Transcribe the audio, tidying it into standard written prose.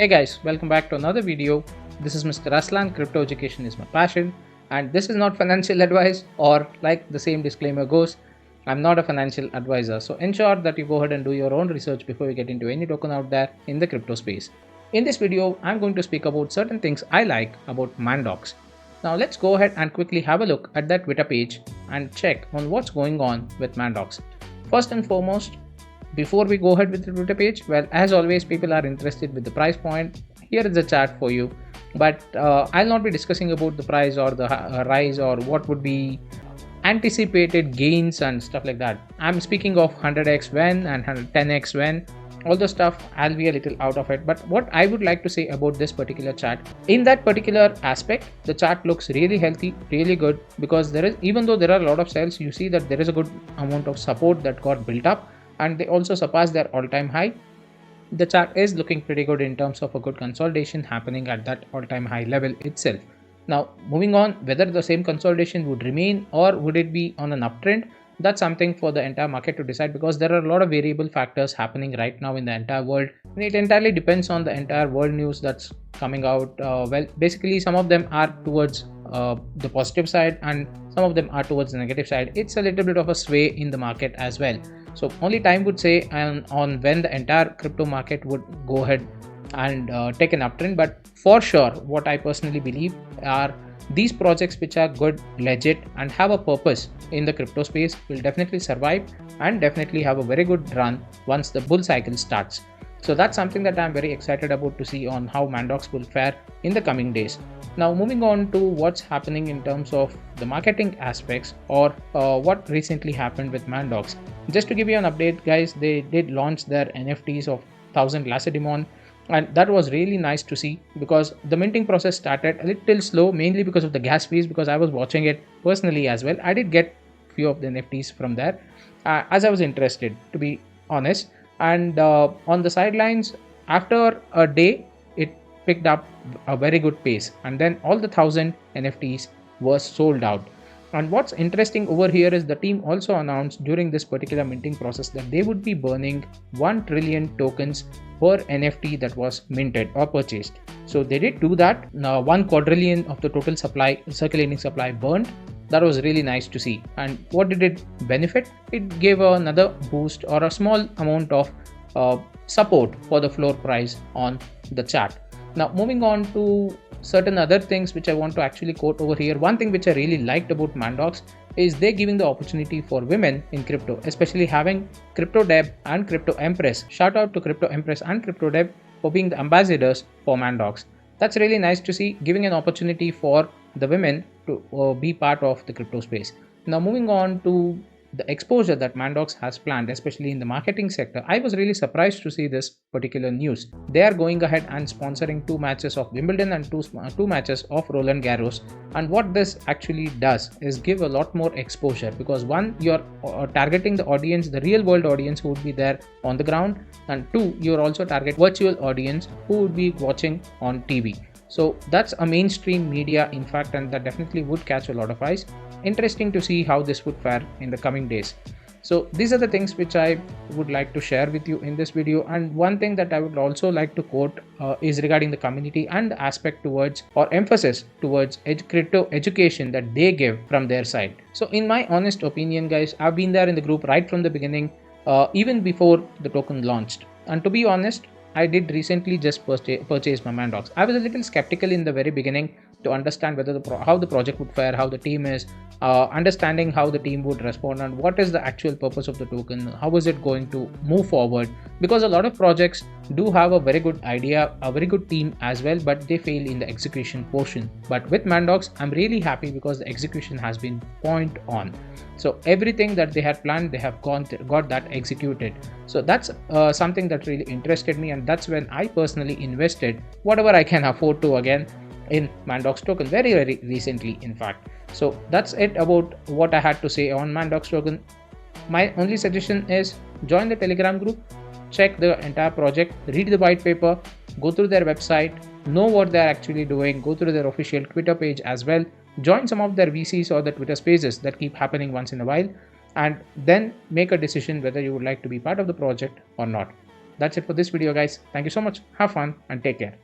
Hey guys, welcome back to another video. This is Mr. Aslan. Crypto education is my passion, and this is not financial advice, or like the same disclaimer goes, I'm not a financial advisor. So ensure that you go ahead and do your own research before you get into any token out there in the crypto space. In this video, I'm going to speak about certain things I like about Mandox. Now let's go ahead and quickly have a look at that Twitter page and check on what's going on with Mandox. First and foremost, before we go ahead with the Twitter page, well, as always, people are interested with the price point. Here is the chart for you, but I'll not be discussing about the price or the rise or what would be anticipated gains and stuff like that. I'm speaking of 100x when and 110x when. All the stuff I'll be a little out of it, but what I would like to say about this particular chart, in that particular aspect, the chart looks really healthy, really good, because there is, even though there are a lot of sales, you see that there is a good amount of support that got built up, and they also surpassed their all-time high. The chart is looking pretty good in terms of a good consolidation happening at that all-time high level itself. Now moving on, whether the same consolidation would remain or would it be on an uptrend, that's something for the entire market to decide, because there are a lot of variable factors happening right now in the entire world, and it entirely depends on the entire world news that's coming out. Well, basically some of them are towards the positive side and some of them are towards the negative side. It's a little bit of a sway in the market as well. So only time would say on when the entire crypto market would go ahead and take an uptrend. But for sure, what I personally believe are these projects which are good, legit, and have a purpose in the crypto space will definitely survive and definitely have a very good run once the bull cycle starts. So that's something that I'm very excited about to see on how Mandox will fare in the coming days. Now moving on to what's happening in terms of the marketing aspects, or what recently happened with Mandox. Just to give you an update, guys, they did launch their NFTs of 1000 Lacedaemon, and that was really nice to see, because the minting process started a little slow, mainly because of the gas fees, because I was watching it personally as well. I did get few of the NFTs from there as I was interested, to be honest. And on the sidelines, after a day, it picked up a very good pace, and then all the 1000 NFTs were sold out. And what's interesting over here is the team also announced during this particular minting process that they would be burning 1 trillion tokens per NFT that was minted or purchased. So they did do that. Now 1 quadrillion of the total supply, circulating supply, burned. That was really nice to see. And what did it benefit? It gave another boost or a small amount of support for the floor price on the chart. Now moving on to certain other things which I want to actually quote over here. One thing which I really liked about Mandox is they giving the opportunity for women in crypto, especially having Crypto Deb and Crypto Empress. Shout out to Crypto Empress and Crypto Deb for being the ambassadors for Mandox. That's really nice to see, giving an opportunity for the women to be part of the crypto space. Now moving on to the exposure that Mandox has planned, especially in the marketing sector, I was really surprised to see this particular news. They are going ahead and sponsoring 2 matches of Wimbledon and two matches of Roland Garros. And what this actually does is give a lot more exposure, because one, you're targeting the audience, the real world audience who would be there on the ground, and 2, you're also target virtual audience who would be watching on TV. So that's a mainstream media, in fact, and that definitely would catch a lot of eyes. Interesting to see how this would fare in the coming days. So these are the things which I would like to share with you in this video. And one thing that I would also like to quote is regarding the community and the aspect towards, or emphasis towards, crypto education that they give from their side. So in my honest opinion, guys, I've been there in the group right from the beginning, even before the token launched. And to be honest, I did recently just purchase my Mandox. I was a little skeptical in the very beginning to understand whether how the project would fare, how the team is, understanding how the team would respond, and what is the actual purpose of the token, how is it going to move forward. Because a lot of projects do have a very good idea, a very good team as well, but they fail in the execution portion. But with Mandox, I'm really happy because the execution has been point on. So everything that they had planned, they have got that executed. So that's something that really interested me, and that's when I personally invested whatever I can afford to again in Mandox Token very recently, in fact. So that's it about what I had to say on Mandox Token. My only suggestion is join the Telegram group, check the entire project, read the white paper, go through their website, know what they're actually doing, go through their official Twitter page as well, join some of their VCs or the Twitter spaces that keep happening once in a while, and then make a decision whether you would like to be part of the project or not. that's it for this video, guys. Thank you so much. Have fun and take care.